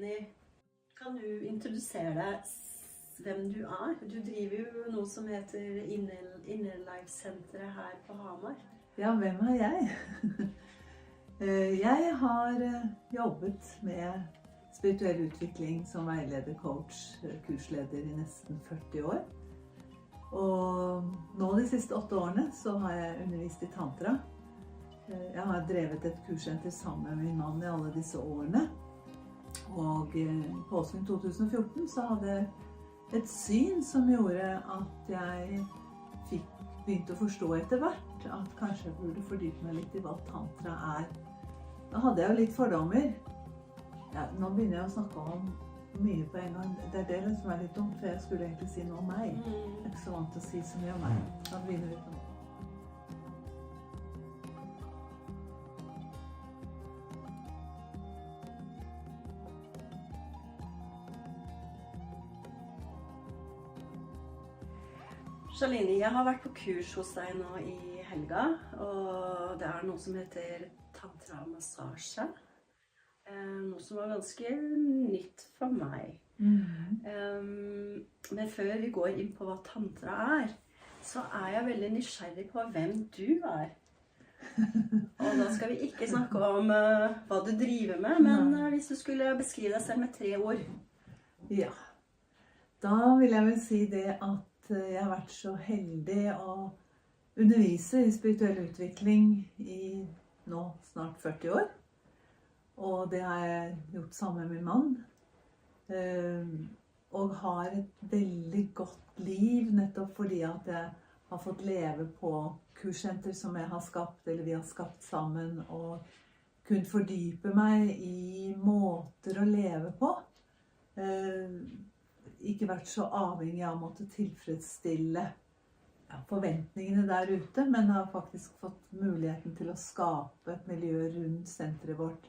Shalini, kan du introdusere deg hvem du er? Du driver jo noe som heter Inner Life Senteret her på Hamar. Ja, hvem er jeg? Jeg har jobbet med spirituell utvikling som veileder, coach, kursleder i nesten 40 år. Og nå de siste 8 årene så har jeg undervist i tantra. Jeg har drevet et kurssenter sammen med min mann i alle disse årene. Og påsken 2014 så hadde jeg et syn som gjorde at jeg begynte å forstå etter hvert at kanskje jeg burde fordype meg litt i hva tantra er. Da hadde jeg jo litt fordommer. Ja, nå begynner jeg å snakke om mye på en gang. Det er det som er litt dumt, for jeg skulle egentlig si noe om meg. Jeg er ikke så vant til å si så mye om meg. Da begynner vi på det. Shalini, jeg har vært på kurs hos deg nå i helga, og det er noe som heter tantra-massasje. Noe som var ganske nytt for meg. Men før vi går inn på hva tantra er, så er jeg veldig nysgjerrig på hvem du er. Og da skal vi ikke snakke om hva du driver med, men hvis du skulle beskrive deg selv med 3 ord. Ja, da vil jeg vel si det at jeg har vært så heldig å undervise i spirituell utvikling i nå snart 40 år. Og det har jeg gjort sammen med min mann. Og har et veldig godt liv nettopp fordi at jeg har fått leve på kurssenter som jeg har skapt, eller vi har skapt sammen, og kunnet fordype meg i måter å leve på. Ikke vært så avhengig av å måtte tilfredsstille forventningene der ute, men har faktisk fått muligheten til å skape et miljø rundt senteret vårt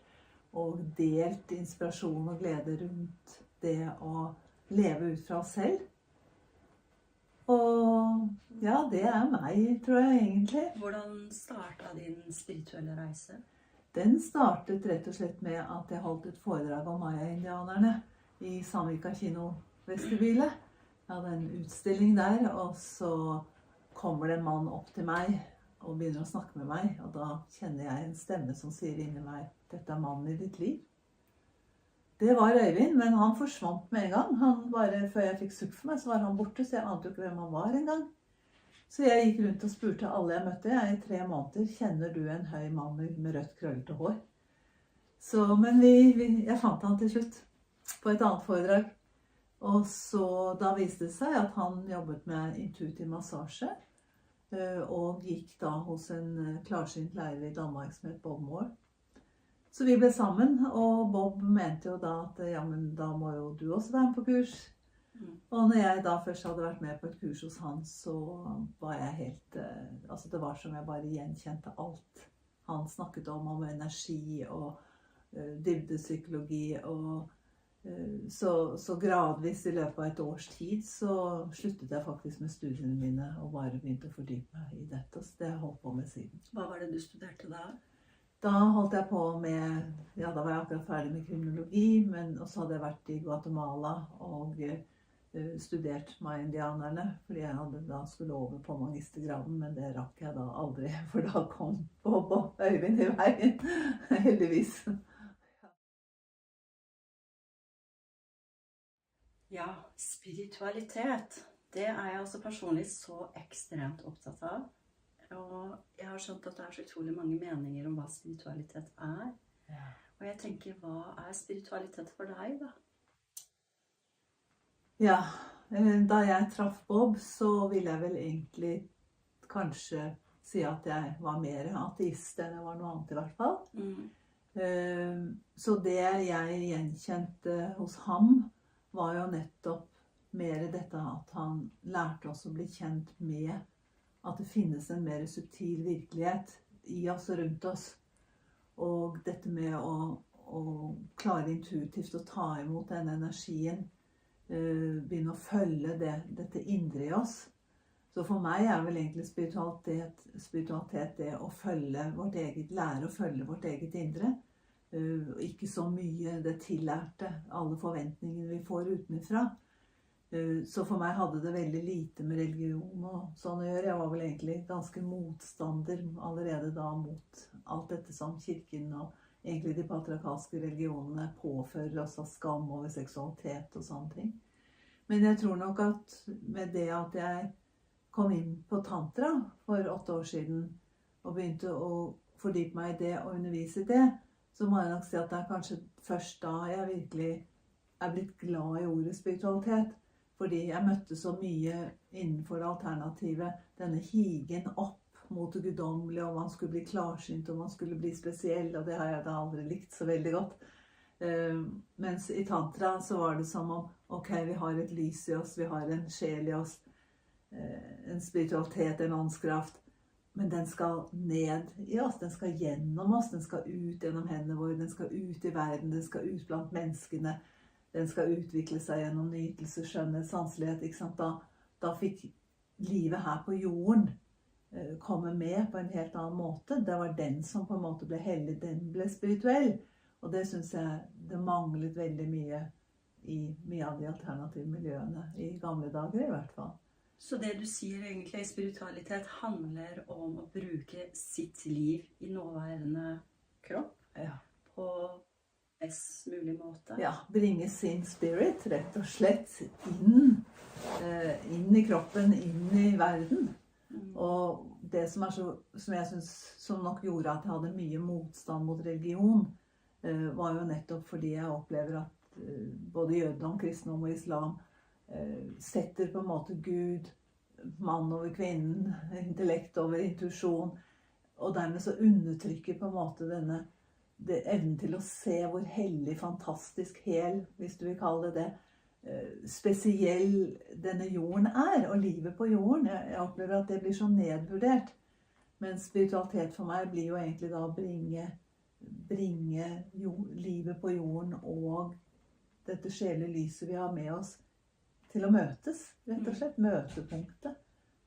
og delt inspirasjon og glede rundt det å leve ut fra oss selv. Og ja, det er meg, tror jeg egentlig. Hvordan startet din spirituelle reise? Den startet rett og slett med at jeg holdt et foredrag om Maya-indianerne i Sandvika kino vestibyle. Jeg hadde en utstilling der, og så kommer det en mann opp til meg og begynner å snakke med meg, og da kjenner jeg en stemme som sier inni meg, dette er mannen i ditt liv. Det var Øyvind, men han forsvant med en gang. Før jeg fikk sukk for meg, så var han borte, så jeg ante jo ikke hvem han var en gang. Så jeg gikk rundt og spurte alle jeg møtte, i 3 måneder, kjenner du en høy mann med rødt krøllete hår? Men jeg fant han til slutt på et annet foredrag. Og så da viste det seg at han jobbet med intuitiv massasje, og gikk da hos en klarsynt lærer i Danmark som het Bob Moore. Så vi ble sammen, og Bob mente jo da at ja, men da må jo du også være med på kurs. Og når jeg da først hadde vært med på et kurs hos han, så var jeg helt, altså det var som jeg bare gjenkjente alt han snakket om energi og dybdepsykologi og så gradvis i løpet av et års tid så sluttet jeg faktisk med studiene mine og bare begynte å fordype meg i dette. Så det har jeg holdt på med siden. Hva var det du studerte da? Da holdt jeg på med, ja da var jeg akkurat ferdig med kriminologi, men også hadde jeg vært i Guatemala og studert Maya-indianerne, fordi jeg hadde da skulle over på magistergraden, men det rakk jeg da aldri, for da kom Bob og Øyvind i veien, heldigvis. Ja, spiritualitet, det er jeg også personlig så ekstremt opptatt av. Og jeg har skjønt at det er så utrolig mange meninger om hva spiritualitet er. Ja. Og jeg tenker, hva er spiritualitet for deg da? Ja, da jeg traff Bob, så ville jeg vel egentlig kanskje si at jeg var mer ateist enn jeg var noe annet i hvert fall. Så det jeg gjenkjente hos ham, var jo nettopp mer dette at han lærte oss å bli kjent med at det finnes en mer subtil virkelighet i oss og rundt oss. Og dette med å klare intuitivt å ta imot denne energien, begynne å følge dette indre i oss. Så for meg er vel egentlig spiritualitet det å følge vårt eget, lære å følge vårt eget indre. Ikke så mye det tillærte, alle forventningene vi får utenfra. Så for meg hadde det veldig lite med religion og sånn å gjøre. Jeg var vel egentlig ganske motstander allerede da mot alt dette som kirken og egentlig de patriarkalske religionene påfører oss av skam over seksualitet og sånne ting. Men jeg tror nok at med det at jeg kom inn på tantra for 8 år siden og begynte å fordype meg i det og undervise i det, så må jeg nok si at det kanskje først da jeg virkelig blitt glad i ordet spiritualitet. Fordi jeg møtte så mye innenfor alternativet, denne higen opp mot det guddommelige, og man skulle bli klarsynt, og man skulle bli spesiell, og det har jeg da aldri likt så veldig godt. Mens i tantra så var det som om, ok, vi har et lys i oss, vi har en sjel i oss, en spiritualitet, en åndskraft, men den skal ned i oss, den skal gjennom oss, den skal ut gjennom hendene våre, den skal ut i verden, den skal ut blant menneskene, den skal utvikle seg gjennom nytelse, skjønnhet, sanselighet, ikke sant? Da fikk livet her på jorden komme med på en helt annen måte. Det var den som på en måte ble hellig, den ble spirituell. Og det synes jeg det manglet veldig mye i mye av de alternative miljøene, i gamle dager i hvert fall. Så det du sier egentlig, spiritualitet handler om å bruke sitt liv i nåværende kropp på best mulig måte? Ja, bringe sin spirit rett og slett inn i kroppen, inn i verden. Og det som jeg synes som nok gjorde at jeg hadde mye motstand mot religion, var jo nettopp fordi jeg opplever at både jødedom, kristendom og islam setter på en måte Gud, mann over kvinnen, intellekt over intuisjon, og dermed så undertrykker på en måte denne evnen til å se hvor hellig, fantastisk, hel, hvis du vil kalle det, spesiell denne jorden og livet på jorden. Jeg opplever at det blir så nedvurdert. Men spiritualitet for meg blir jo egentlig da å bringe livet på jorden og dette sjelelyset vi har med oss til å møtes, rett og slett. Møtepunktet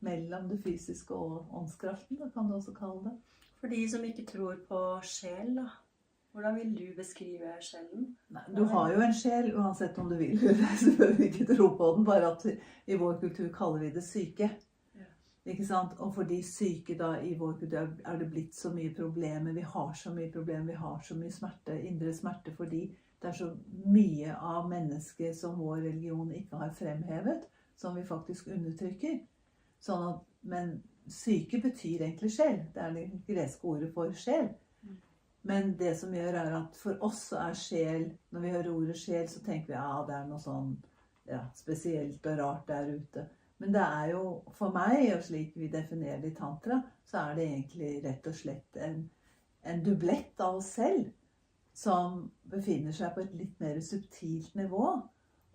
mellom det fysiske og åndskraften, det kan du også kalle det. For de som ikke tror på sjel, da, hvordan vil du beskrive sjelen? Nei, du har jo en sjel, uansett om du vil. Så bør vi ikke tro på den, bare at i vår kultur kaller vi det syke. Ikke sant? Og fordi syke da i vår kultur det blitt så mye problemer, vi har så mye problemer, vi har så mye smerte, indre smerte, fordi det så mye av mennesker som vår religion ikke har fremhevet, som vi faktisk undertrykker. Men syke betyr egentlig sjel. Det det greske ordet for sjel. Men det som gjør at for oss sjel, når vi hører ordet sjel, så tenker vi det noe sånn spesielt og rart der ute. Men det jo for meg, og slik vi definerer det i tantra, så det egentlig rett og slett en dublett av oss selv, som befinner seg på et litt mer subtilt nivå,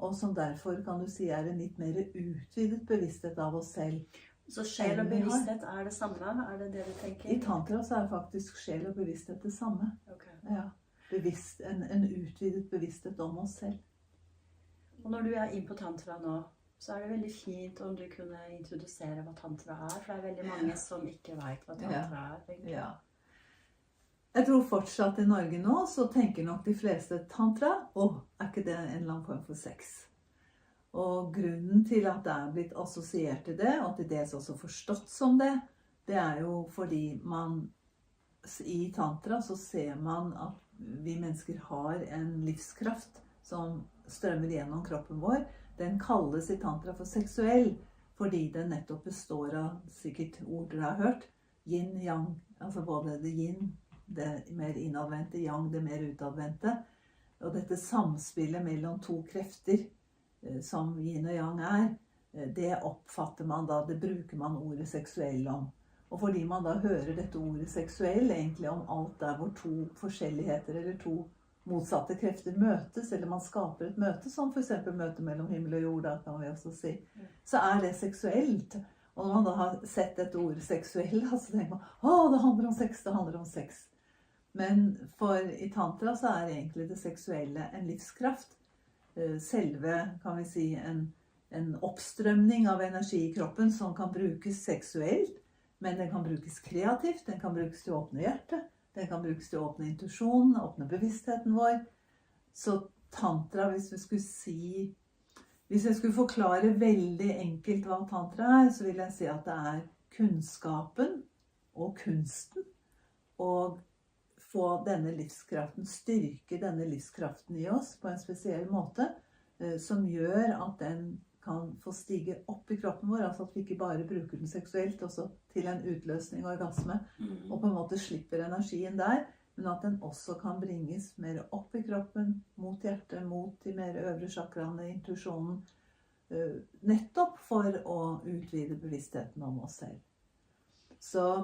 og som derfor kan du si en litt mer utvidet bevissthet av oss selv. Så sjel og bevissthet det samme? Det det du tenker? I tantra så faktisk sjel og bevissthet det samme. Okay. Ja, en utvidet bevissthet om oss selv. Og når du inn på tantra nå, så det veldig fint om du kunne introdusere hva tantra for det veldig mange som ikke vet hva tantra egentlig. Ja. Jeg tror fortsatt i Norge nå, så tenker nok de fleste tantra, ikke det en eller annen form for sex? Og grunnen til at det blitt assosiert til det, og til dels også forstått som det jo fordi man i tantra så ser man at vi mennesker har en livskraft som strømmer gjennom kroppen vår. Den kalles i tantra for seksuell, fordi den nettopp består av sikkert ord dere har hørt, yin, yang, altså både det yin, det mer innadvendte, yang, det mer utadvendte. Og dette samspillet mellom to krefter, som yin og yang det oppfatter man da, det bruker man ordet seksuell om. Og fordi man da hører dette ordet seksuell egentlig om alt der hvor to forskjelligheter eller to motsatte krefter møtes, eller man skaper et møte, som for eksempel møte mellom himmel og jord, da kan vi også si, så det seksuelt. Og når man da har sett dette ordet seksuell, så tenker man, det handler om sex, det handler om sex. Men i tantra så egentlig det seksuelle en livskraft. Selve, kan vi si, en oppstrømning av energi i kroppen som kan brukes seksuelt, men den kan brukes kreativt, den kan brukes til å åpne hjertet, Den kan brukes til å åpne intuisjon, åpne bevisstheten vår. Så tantra, hvis jeg skulle forklare veldig enkelt hva tantra så vil jeg si at det kunnskapen og kunsten og få denne livskraften, styrke denne livskraften i oss på en spesiell måte, som gjør at den kan få stige opp i kroppen vår, altså at vi ikke bare bruker den seksuelt, også til en utløsning og orgasme, og på en måte slipper energien der, men at den også kan bringes mer opp i kroppen, mot hjertet, mot de mer øvre chakraene, intuisjonen, nettopp for å utvide bevisstheten om oss selv.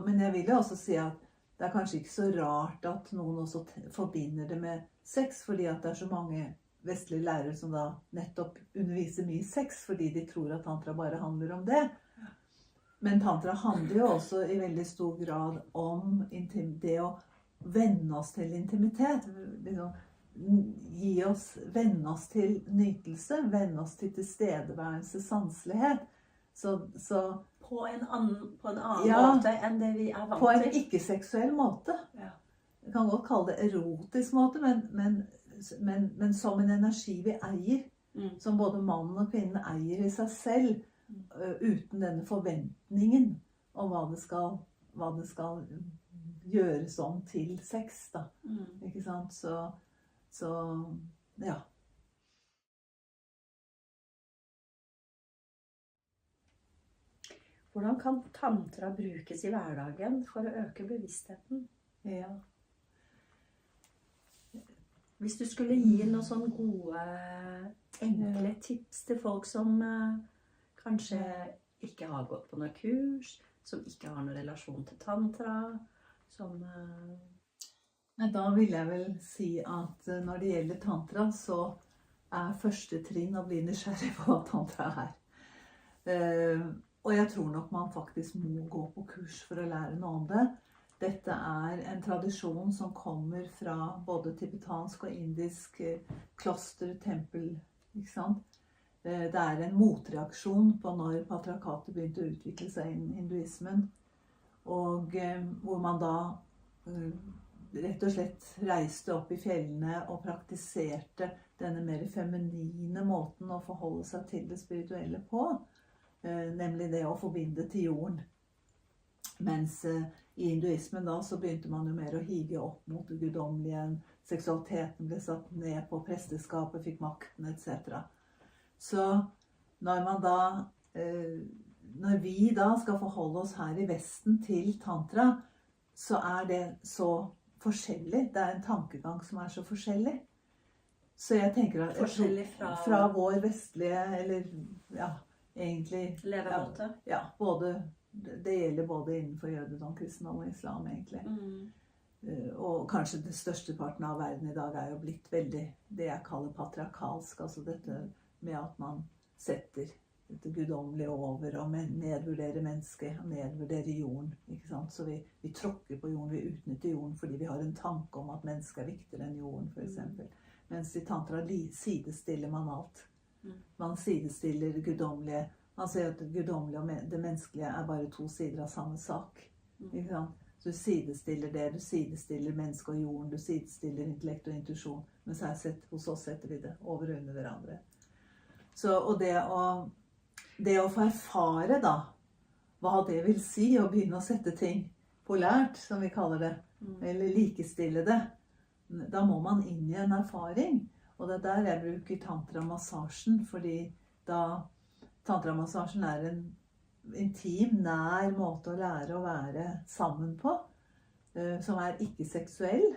Men jeg vil jo også si at det kanskje ikke så rart at noen også forbinder det med sex, fordi at det så mange vestlige lærere som da nettopp underviser mye sex, fordi de tror at tantra bare handler om det. Men tantra handler jo også i veldig stor grad om det å venne oss til intimitet. Venne oss til nytelse, venne oss til tilstedeværelse, sanselighet. Så på en annen måte enn det vi vant til. På en ikke-seksuell måte. Ja. Jeg kan godt kalle det erotisk måte, men som en energi vi eier, som både mannen og kvinnen eier i seg selv, uten denne forventningen om hva det skal gjøres om til sex, da. Ikke sant? Så ja. Hvordan kan tantra brukes i hverdagen for å øke bevisstheten? Ja. Hvis du skulle gi noen sånne gode, enkle tips til folk som kanskje ikke har gått på noen kurs, som ikke har noen relasjon til tantra, Da vil jeg vel si at når det gjelder tantra, så første trinn å bli nysgjerrig på hva tantra Og jeg tror nok man faktisk må gå på kurs for å lære noe om det. Dette en tradisjon som kommer fra både tibetansk og indisk kloster, tempel, ikke sant? Det en motreaksjon på når patriarkatet begynte å utvikle seg innen hinduismen, og hvor man da rett og slett reiste opp i fjellene og praktiserte denne mer feminine måten å forholde seg til det spirituelle på, nemlig det å forbinde til jorden. Mens i hinduismen da så begynte man jo mer å hige opp mot det guddommelige, seksualiteten ble satt ned på presteskapet, fikk makten, etc. Så når vi da skal forholde oss her i Vesten til tantra, så det så forskjellig. Det en tankegang som så forskjellig. Så jeg tenker at forskjellig fra vår vestlige, eller ja, egentlig levemåte. Ja, det gjelder både innenfor jødedom, kristendom og islam egentlig. Og kanskje den største parten av verden i dag jo blitt veldig det jeg kaller patriarkalsk, altså dette med at man setter dette guddommelige over og nedvurderer mennesket, og nedvurderer jorden, ikke sant? Så vi tråkker på jorden, vi utnytter jorden fordi vi har en tanke om at mennesket viktigere enn jorden, for eksempel. Mens i tantra sidestiller man alt. Man sidestiller det guddommelige. Man sier at det guddommelige og det menneskelige bare to sider av samme sak. Ikke sant? Så du sidestiller det, du sidestiller mennesket og jorden, du sidestiller intellekt og intuisjon. Mens hos oss setter vi det over og under hverandre. Og det å få erfare da, hva det vil si å begynne å sette ting polært, som vi kaller det, eller likestille det, da må man inn i en erfaring. Og det der jeg bruker tantramassasjen, fordi tantramassasjen en intim, nær måte å lære å være sammen på, som ikke seksuell.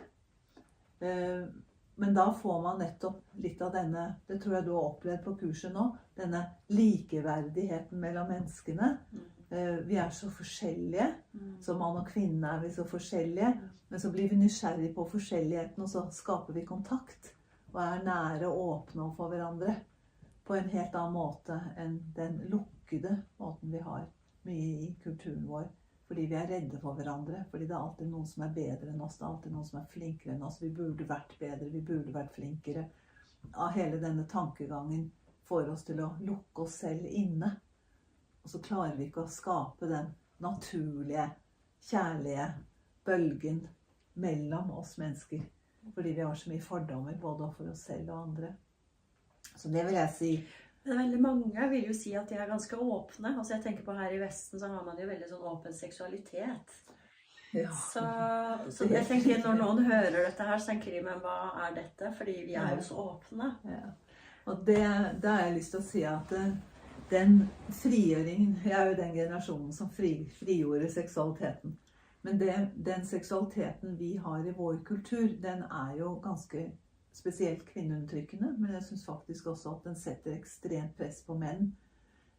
Men da får man nettopp litt av denne, det tror jeg du har opplevd på kurset nå, denne likeverdigheten mellom menneskene. Vi så forskjellige, som mann og kvinne vi så forskjellige, men så blir vi nysgjerrige på forskjelligheten, og så skaper vi kontakt, og nære og åpne for hverandre på en helt annen måte enn den lukkede måten vi har mye i kulturen vår. Fordi vi redde for hverandre, fordi det alltid noen som bedre enn oss, det alltid noen som flinkere enn oss. Vi burde vært bedre, vi burde vært flinkere. Av hele denne tankegangen får oss til å lukke oss selv inne. Og så klarer vi ikke å skape den naturlige, kjærlige bølgen mellom oss mennesker. Fordi vi har så mye fordommer, både for oss selv og andre. Så det vil jeg si. Men veldig mange vil jo si at de er ganske åpne. Altså jeg tenker på her i Vesten så har man jo veldig sånn åpen seksualitet. Ja. Så jeg tenker når noen hører dette her, så tenker de, men hva er dette? Fordi vi er jo så åpne. Ja. Og da har jeg lyst til å si at den frigjøringen, jeg er jo den generasjonen som frigjorde seksualiteten. Men den seksualiteten vi har i vår kultur, den er jo ganske spesielt kvinneundertrykkende, men jeg synes faktisk også at den setter ekstremt press på menn.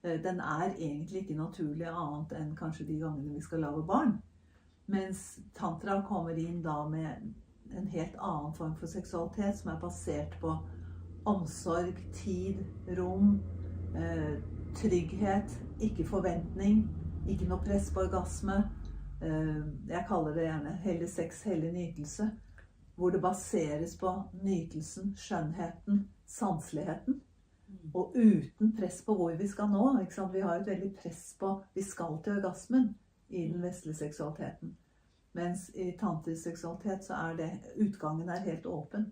Den er egentlig ikke naturlig annet enn kanskje de gangene vi skal lage barn. Mens tantra kommer inn da med en helt annen form for seksualitet som er basert på omsorg, tid, rom, trygghet, ikke forventning, ikke noe press på orgasme. Jeg kaller det gjerne heller sex, heller nytelse, hvor det baseres på nytelsen, skjønnheten, sanseligheten, og uten press på hvor vi skal nå. Ikke sant? Vi har et veldig press på, vi skal til orgasmen i den vestlige seksualiteten. Mens i tantrisk seksualitet så er det, utgangen er helt åpen.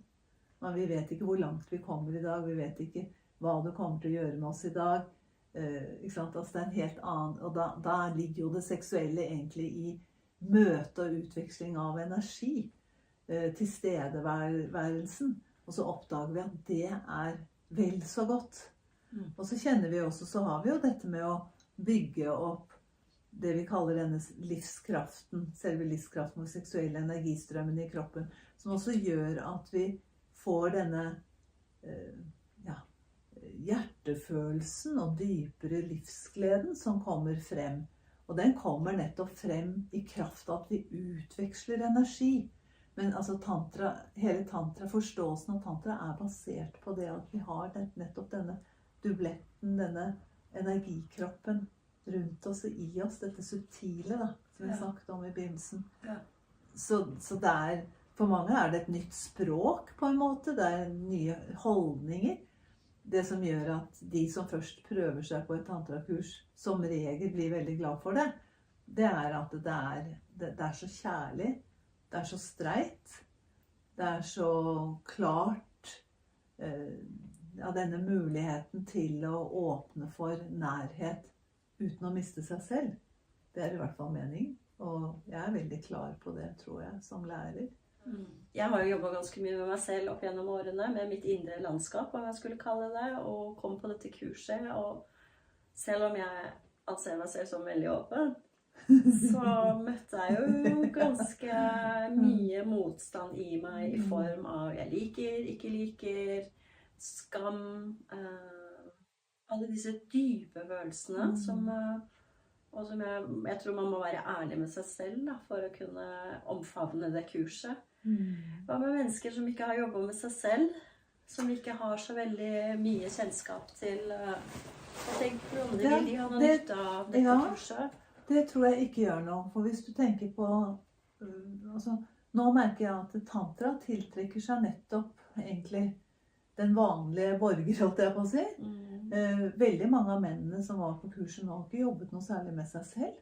Men vi vet ikke hvor langt vi kommer i dag, vi vet ikke hva det kommer til å gjøre med oss i dag. Ikke sant? Altså det er en helt annen, og da ligger jo det seksuelle egentlig i møte og utveksling av energi, tilstedeværelsen, og så oppdager vi at det er vel så godt. Og så kjenner vi også, så har vi jo dette med å bygge opp det vi kaller denne livskraften, selve livskraften og seksuelle energistrømmen i kroppen, som også gjør at vi får denne hjertefølelsen og dypere livsgleden som kommer frem. Og den kommer nettopp frem i kraft av at vi utveksler energi. Men altså hele forståelsen av tantra er basert på det at vi har nettopp denne dubletten, denne energikroppen rundt oss og i oss, dette subtile da, som vi snakket om i begynnelsen. Ja. Så det er, for mange er det et nytt språk på en måte, det er nye holdninger. Det som gjør at de som først prøver seg på et tantrakurs, som regel blir veldig glad for det, det er at det er så kjærlig, det er så streit, det er så klart, denne muligheten til å åpne for nærhet uten å miste seg selv. Det er i hvert fall meningen, og jeg er veldig klar på det, tror jeg, som lærer. Jeg har jo jobbet ganske mye med meg selv opp gjennom årene, med mitt indre landskap, om jeg skulle kalle det, og kom på dette kurset, og selv om jeg anser meg selv som veldig åpen, så møtte jeg jo ganske mye motstand i meg i form av jeg liker, ikke liker, skam, alle disse dype følelsene som jeg tror man må være ærlig med seg selv da, for å kunne omfavne det kurset. Hva med mennesker som ikke har jobbet med seg selv, som ikke har så veldig mye kjennskap til jeg tenker om de har noe nytte av dette kurset? Det tror jeg ikke gjør noe, for hvis du tenker på nå merker jeg at tantra tiltrekker seg nettopp egentlig den vanlige borger, holdt jeg på å si. Veldig mange av mennene som var på kurset nå har ikke jobbet noe særlig med seg selv.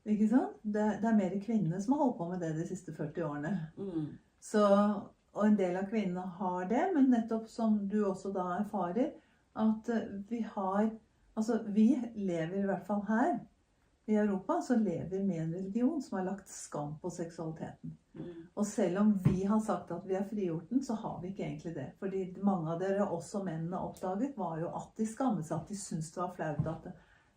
Ikke sant? Det er mer kvinnene som har holdt på med det de siste 40 årene. Og en del av kvinnene har det, men nettopp som du også da erfarer, at vi lever i hvert fall her, i Europa, så lever vi med en religion som har lagt skam på seksualiteten. Og selv om vi har sagt at vi har frigjort den, så har vi ikke egentlig det. Fordi mange av dere, også mennene oppdaget, var jo at de skammet seg, at de syntes det var flaut at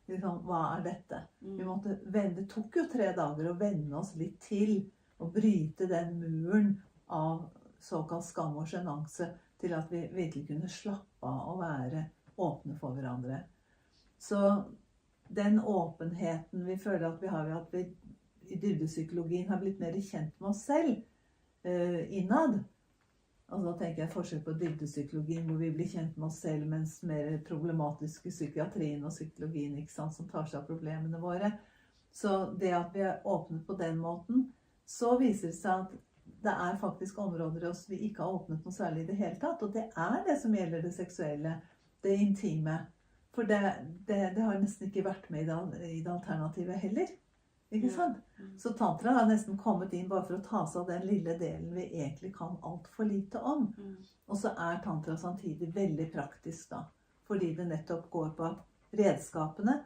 liksom, hva er dette? Det tok jo 3 dager å vende oss litt til, og bryte den muren av såkalt skam og sjenanse, til at vi virkelig kunne slappe av og være åpne for hverandre. Så den åpenheten vi føler at vi har ved at vi i dybdepsykologien har blitt mer kjent med oss selv innad. Altså da tenker jeg forskjell på dybdepsykologien hvor vi blir kjent med oss selv, mens mer problematiske psykiatrien og psykologien, ikke sant, som tar seg av problemene våre. Så det at vi er åpnet på den måten, så viser det seg at det er faktisk områder i oss vi ikke har åpnet noe særlig i det hele tatt, og det er det som gjelder det seksuelle, det intime. For det har nesten ikke vært med i det alternativet heller. ikke Ja. sant? Så tantra har nesten kommet inn bare for å ta seg av den lille delen vi egentlig kan alt for lite om. Og så tantra samtidig veldig praktisk da, fordi det nettopp går på at redskapene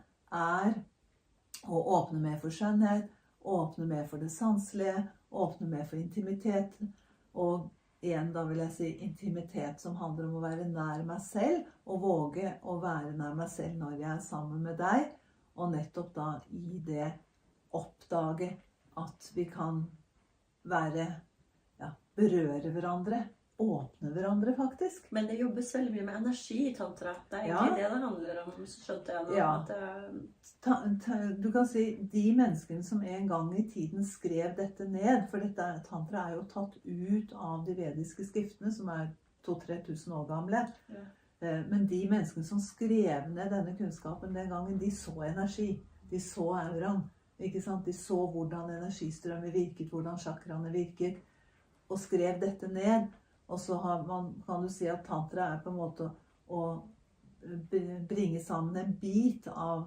å åpne mer for skjønnhet, åpne mer for det sanselige, åpne mer for intimitet, og igjen da vil jeg si intimitet som handler om å være nær meg selv, og våge å være nær meg selv når jeg sammen med deg, og nettopp da i det oppdage at vi kan berøre hverandre, åpne hverandre faktisk. Men det jobbes veldig mye med energi i tantra. Det egentlig det handler om, så skjønte jeg nå. At du kan si, de menneskene som en gang i tiden skrev dette ned, for tantra jo tatt ut av de vediske skriftene, som 2-3 000 år gamle. Men de menneskene som skrev ned denne kunnskapen den gangen, de så energi. De så auraen. Ikke sant? De så hvordan energistrømmer virket, hvordan chakraene virket, og skrev dette ned. Og så kan du si at tantra på en måte å bringe sammen en bit av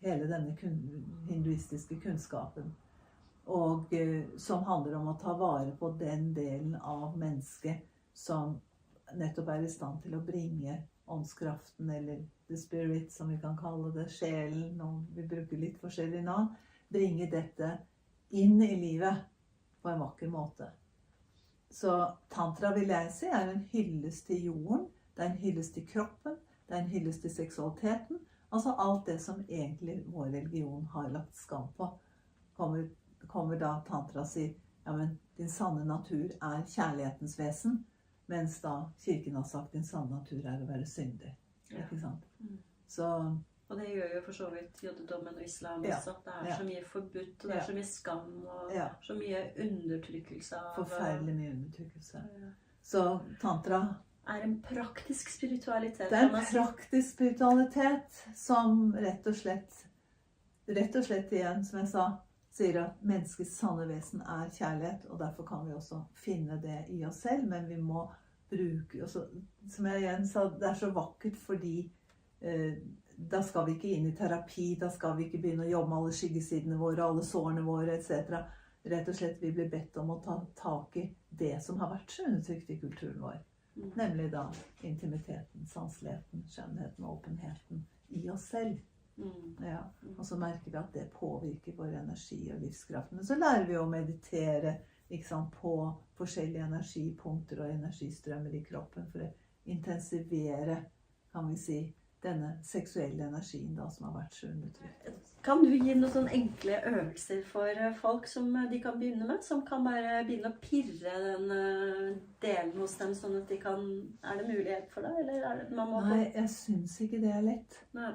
hele denne hinduistiske kunnskapen. Og som handler om å ta vare på den delen av mennesket som nettopp i stand til å bringe åndskraften, eller the spirit, som vi kan kalle det, sjelen, og vi bruker litt forskjellige navn, bringe dette inn i livet på en vakker måte. Så tantra vil jeg si en hyllest til jorden, det en hyllest til kroppen, det en hyllest til seksualiteten, altså alt det som egentlig vår religion har lagt skam på. Kommer da tantra og sier, ja, men din sanne natur kjærlighetens vesen, mens da kirken har sagt din sanne natur å være syndig. Ikke sant? Så, og det gjør jo for så vidt jødedommen og islam også. Det så mye forbudt, og det så mye skam, og så mye undertrykkelse av... Forferdelig mye undertrykkelse. Så tantra en praktisk spiritualitet. Det en praktisk spiritualitet som rett og slett igjen, som jeg sa, sier at menneskets sanne vesen kjærlighet, og derfor kan vi også finne det i oss selv, men vi må bruke, også, som jeg igjen sa, det så vakkert fordi da skal vi ikke inn i terapi, da skal vi ikke begynne å jobbe med alle skyggesidene våre, alle sårene våre, etc. Rett og slett vi blir bedt om å ta tak i det som har vært så undertrykt i kulturen vår. Nemlig da intimiteten, sanseligheten, skjønnheten og åpenheten i oss selv. Ja, og så merker vi at det påvirker vår energi og livskraft. Men så lærer vi å meditere, ikke sant, på forskjellige energipunkter og energistrømmer i kroppen for å intensivere, kan vi si, denne seksuelle energien da, som har vært så undertrykt. Kan du gi noen sånne enkle øvelser for folk som de kan begynne med, som kan bare begynne å pirre den delen hos dem, sånn at de kan... det mulighet for det, eller det man må... Nei, jeg synes ikke det lett. Nei.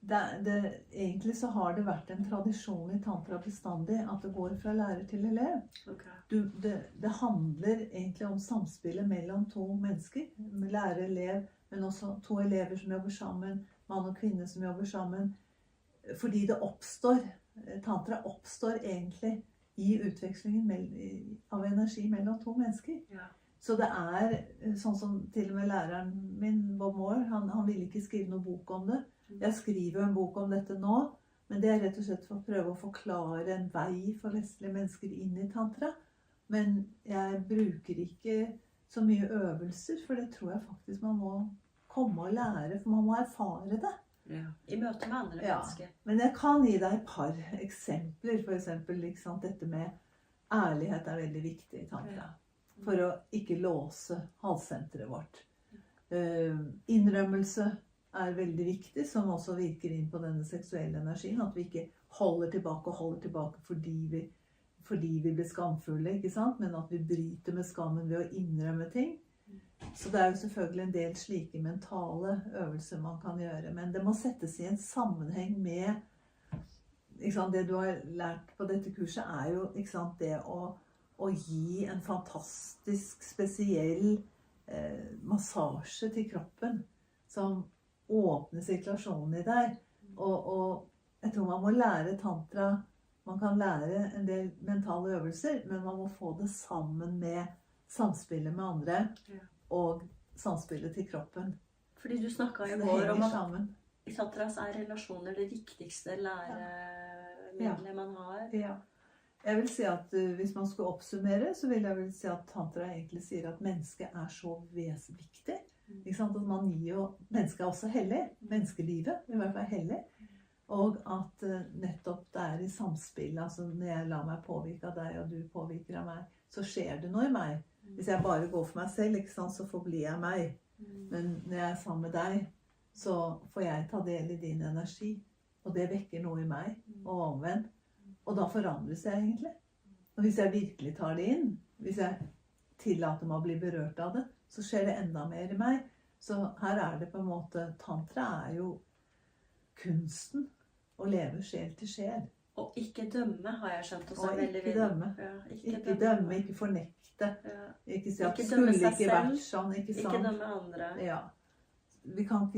Egentlig så har det vært en tradisjon i tantra bestandig at det går fra lærer til elev. Det handler egentlig om samspillet mellom to mennesker, lærer, elev, men også to elever som jobber sammen, mann og kvinne som jobber sammen, fordi det tantra oppstår egentlig i utvekslingen av energi mellom to mennesker. Så det sånn som til og med læreren min, Bob Moore, han ville ikke skrive noen bok om det. Jeg skriver en bok om dette nå, men det rett og slett for å prøve å forklare en vei for vestlige mennesker inn i tantra. Men jeg bruker ikke så mye øvelser, for det tror jeg faktisk man må komme og lære, for man må erfare det. I møte med andre mennesker. Men jeg kan gi deg et par eksempler, for eksempel liksom, dette med ærlighet veldig viktig i tantra. For å ikke låse halssenteret vårt. Innrømmelse veldig viktig, som også virker inn på denne seksuelle energien, at vi ikke holder tilbake fordi vi blir skamfulle, ikke sant? Men at vi bryter med skammen ved å innrømme ting. Så det jo selvfølgelig en del slike mentale øvelser man kan gjøre, men det må settes i en sammenheng med, ikke sant, det du har lært på dette kurset jo, ikke sant, det å gi en fantastisk spesiell massasje til kroppen som åpner sirkulasjonen i deg. Og jeg tror man må lære tantra, man kan lære en del mentale øvelser, men man må få det sammen med samspillet med andre og samspillet til kroppen. Fordi du snakket i går om at i tantras relasjoner det viktigste læremiddelet man har. Ja. Jeg vil si at hvis man skulle oppsummere, så vil jeg vel si at tantra egentlig sier at mennesket så vesviktig. Ikke sant? At man gir jo, mennesket også hellig. Menneskelivet i hvert fall hellig. Og at nettopp det i samspill, altså når jeg lar meg påvirke av deg, og du påvirker av meg, så skjer det noe i meg. Hvis jeg bare går for meg selv, ikke sant, så forblir jeg meg. Men når jeg sammen med deg, så får jeg ta del i din energi. Og det vekker noe i meg, og omvendt. Og da forandres jeg egentlig. Og hvis jeg virkelig tar det inn, hvis jeg tillater meg å bli berørt av det, så skjer det enda mer i meg. Så her det på en måte, tantra jo kunsten å leve sjel til sjel. Og ikke dømme, har jeg skjønt også. Og ikke dømme. Ja, ikke dømme, ikke fornekte. Ja. Ikke si at Ikke skulle dømme seg ikke selv, vært sånn, ikke sant? Ikke dømme andre. Ja. Vi kan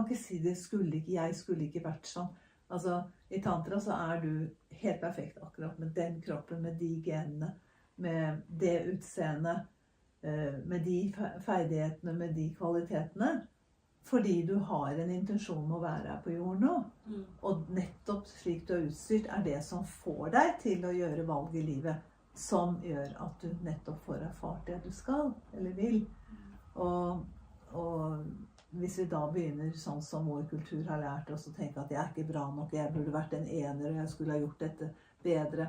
ikke si det skulle ikke, jeg skulle ikke vært sånn. Altså, i tantra så du helt perfekt akkurat med den kroppen, med de genene, med det utseendet, med de ferdighetene, med de kvalitetene. Fordi du har en intensjon om å være her på jorden nå. Og nettopp slik du utstyrt det som får deg til å gjøre valg i livet, som gjør at du nettopp får erfart det du skal, eller vil. Og hvis vi da begynner sånn som vår kultur har lært oss å tenke at jeg ikke bra nok, jeg burde vært en ener, og jeg skulle ha gjort dette bedre,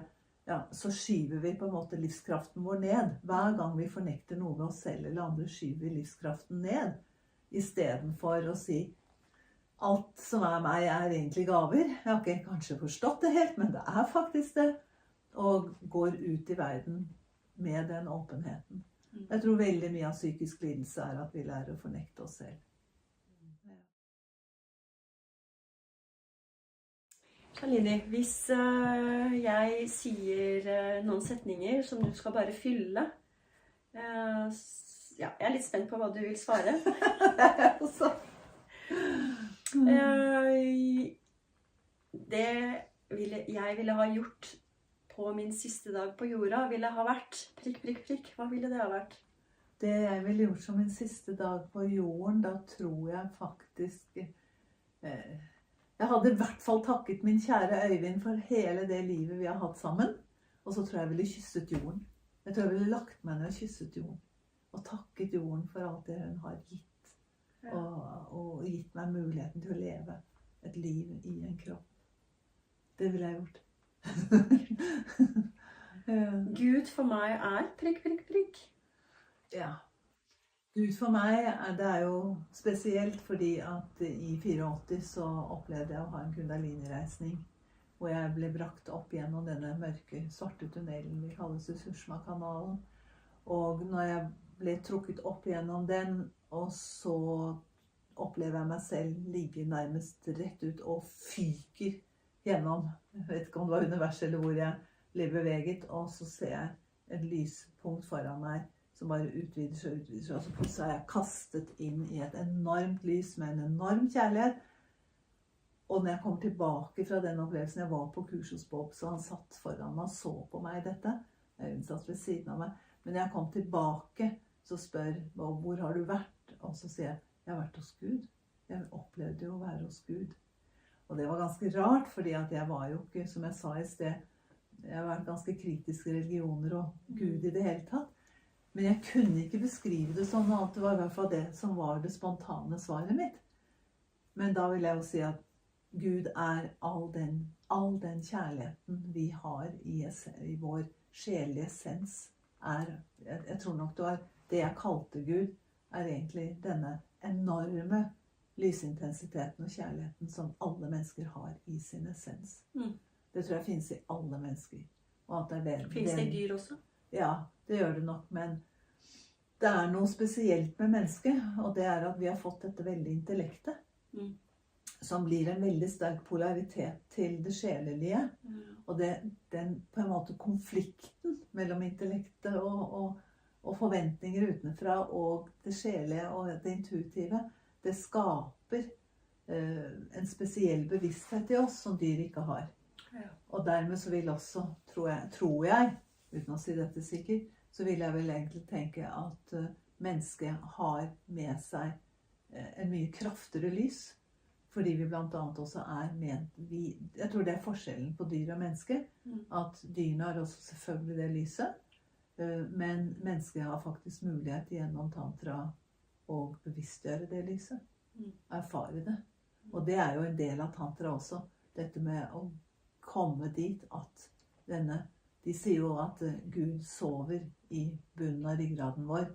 ja, så skyver vi på en måte livskraften vår ned. Hver gang vi fornekter noe ved oss selv eller andre, skyver vi livskraften ned. I stedet for å si alt som meg egentlig gaver. Jeg har ikke kanskje forstått det helt, men det faktisk det. Og går ut i verden med den åpenheten. Jeg tror veldig mye av psykisk lidelse at vi lærer å fornekte oss selv. Shalini, hvis jeg sier noen setninger som du skal bare fylle, ja, jeg litt spent på hva du vil svare. Det jeg ville ha gjort på min siste dag på jorda, ville ha vært prikk, prikk, prikk. Hva ville det ha vært? Det jeg ville gjort som min siste dag på jorden, da tror jeg faktisk jeg hadde i hvert fall takket min kjære Øyvind for hele det livet vi har hatt sammen. Og så tror jeg ville kysset jorden. Jeg tror jeg ville lagt meg ned og kysset jorden. Og takket jorden for alt det hun har gitt. Og gitt meg muligheten til å leve et liv i en kropp. Det ville jeg gjort. Gud for meg prikk, prikk, prikk. Ja. Gud for meg, det jo spesielt fordi at i 84 så opplevde jeg å ha en kundalini-reisning. Hvor jeg ble brakt opp gjennom denne mørke, svarte tunnelen vi kaller Sushma-kanalen. Og når jeg ble trukket opp gjennom den, og så opplever jeg meg selv ligge nærmest rett ut og fyker gjennom, jeg vet ikke om det var universet eller hvor jeg ble beveget, og så ser jeg et lyspunkt foran meg som bare utvider seg, og så plutselig jeg kastet inn i et enormt lys med en enorm kjærlighet. Og når jeg kom tilbake fra den opplevelsen, jeg var på kurs hos Bob, så han satt foran meg og så på meg dette. Jeg satt ved siden av meg. Men når jeg kom tilbake, så spør Bob, hvor har du vært? Og så sier jeg har vært hos Gud. Jeg opplevde jo å være hos Gud. Og det var ganske rart, fordi at jeg var jo ikke, som jeg sa i sted, jeg har vært ganske kritisk til religioner og Gud i det hele tatt. Men jeg kunne ikke beskrive det sånn, at det var i hvert fall det som var det spontane svaret mitt. Men da vil jeg jo si at Gud all den kjærligheten vi har i vår sjelelige essens. Jeg tror nok det jeg kalte Gud, egentlig denne enorme lysintensiteten og kjærligheten som alle mennesker har i sin essens. Det tror jeg finnes i alle mennesker. Og at Finnes det i dyr også? Ja, det gjør det nok, men det noe spesielt med mennesket, og det at vi har fått dette veldig intellektet, som blir en veldig sterk polaritet til det sjelelige. Og den på en måte konflikten mellom intellektet og forventninger utenfra, og det sjelelige og det intuitive, det skaper en spesiell bevissthet i oss som dyr ikke har. Og dermed så vil også, tror jeg, uten å si dette sikkert, så vil jeg vel egentlig tenke at mennesket har med seg en mye kraftigere lys. Fordi vi blant annet også ment, jeg tror det forskjellen på dyr og mennesker, at dyrene har også selvfølgelig det lyset, men mennesker har faktisk mulighet gjennom tantra å bevisstgjøre det lyset, erfare det. Og det jo en del av tantra også, dette med å komme dit at de sier jo at Gud sover i bunnen av ryggraden vår,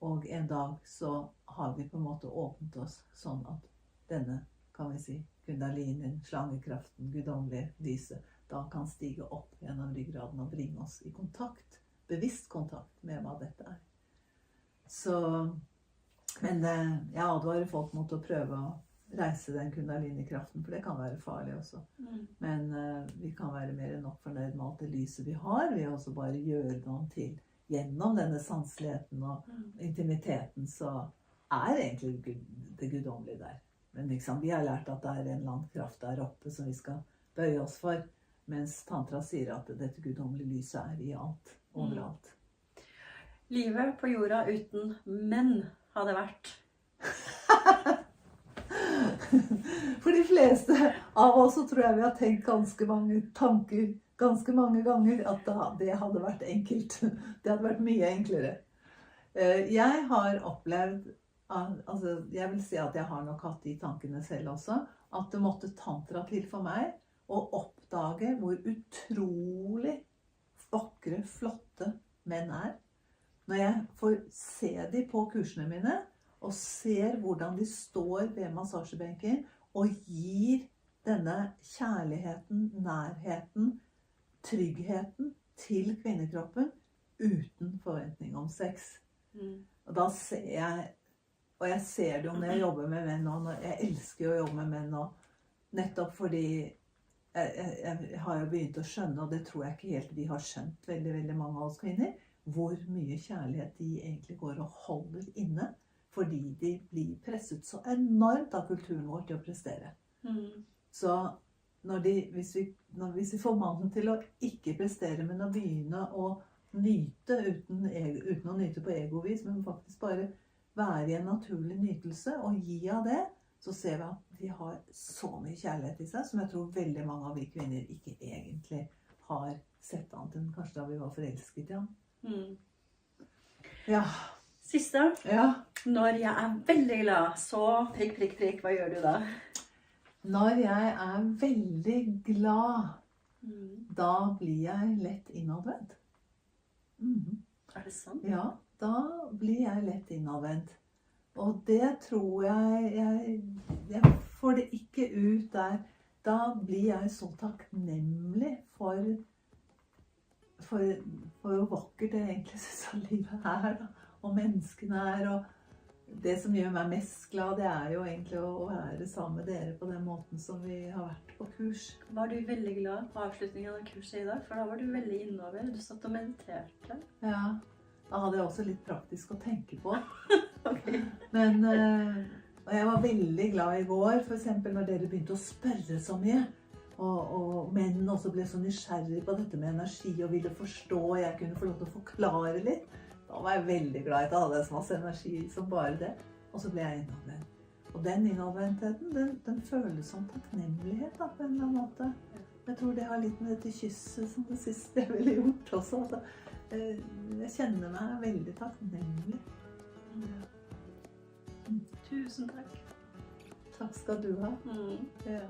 og en dag så har vi på en måte åpnet oss sånn at denne, kan vi si, kundalinen, slangekraften, guddommelige lyset, da kan stige opp gjennom ryggraden og bringe oss i kontakt, bevisst kontakt med hva dette Så, men jeg advarer folk mot å prøve å reise den kundalini-kraften, for det kan være farlig også. Men vi kan være mer enn nok fornøyd med alt det lyset vi har, ved også bare gjøre noe til. Gjennom denne sanseligheten og intimiteten, så egentlig det guddommelige der. Men liksom, vi har lært at det en eller annen kraft der oppe som vi skal bøye oss for, mens tantra sier at dette guddommelige lyset i alt, overalt. Livet på jorda uten menn hadde vært. For de fleste av oss så tror jeg vi har tenkt ganske mange tanker, ganske mange ganger, at det hadde vært enkelt. Det hadde vært mye enklere. Jeg har opplevd, altså jeg vil si at jeg har nok hatt de tankene selv også, at det måtte tantra til for meg å oppdage hvor utrolig vakre, flotte menn Når jeg får se de på kursene mine, og ser hvordan de står ved massasjebenken, og gir denne kjærligheten, nærheten, tryggheten til kvinnekroppen, uten forventning om sex. Og da ser jeg, og jeg ser det jo når jeg jobber med menn nå, jeg elsker å jobbe med menn nå, nettopp fordi jeg har jo begynt å skjønne, og det tror jeg ikke helt vi har skjønt, veldig, veldig mange av oss kvinner, hvor mye kjærlighet de egentlig går og holder inne, fordi de blir presset så enormt av kulturen vår til å prestere. Så hvis vi får mannen til å ikke prestere, men å begynne å nyte uten å nyte på egovis, men faktisk bare være i en naturlig nytelse og gi av det, så ser vi at de har så mye kjærlighet i seg, som jeg tror veldig mange av vi kvinner ikke egentlig har sett annet enn kanskje da vi var forelsket i ham. Ja. Siste. Ja. Når jeg veldig glad, så prikk, prikk, prikk, hva gjør du da? Når jeg veldig glad, da blir jeg lett innadvendt. Det sant? Ja, da blir jeg lett innadvendt. Og det tror jeg får det ikke ut der. Da blir jeg så takknemlig for hvor vakkert jeg egentlig synes at livet da. Og menneskene og det som gjør meg mest glad, det jo egentlig å være sammen med dere på den måten som vi har vært på kurs. Var du veldig glad på avslutningen av kurset i dag? For da var du veldig innover. Du satt og mediterte. Ja, da hadde jeg også litt praktisk å tenke på. Okay. Men og jeg var veldig glad i går, for eksempel når dere begynte å spørre så mye. Og menn også ble så nysgjerrig på dette med energi og ville forstå, og jeg kunne få lov til å forklare litt. Da var jeg veldig glad i at jeg hadde så masse energi som bare det. Og så ble jeg innadvendt. Og den innadvendtheten, den føles som takknemlighet da, på en eller annen måte. Jeg tror det har litt med dette kysset som det siste jeg ville gjort også. Jeg kjenner meg veldig takknemlig. Tusen takk. Takk skal du ha. Mm. Ja.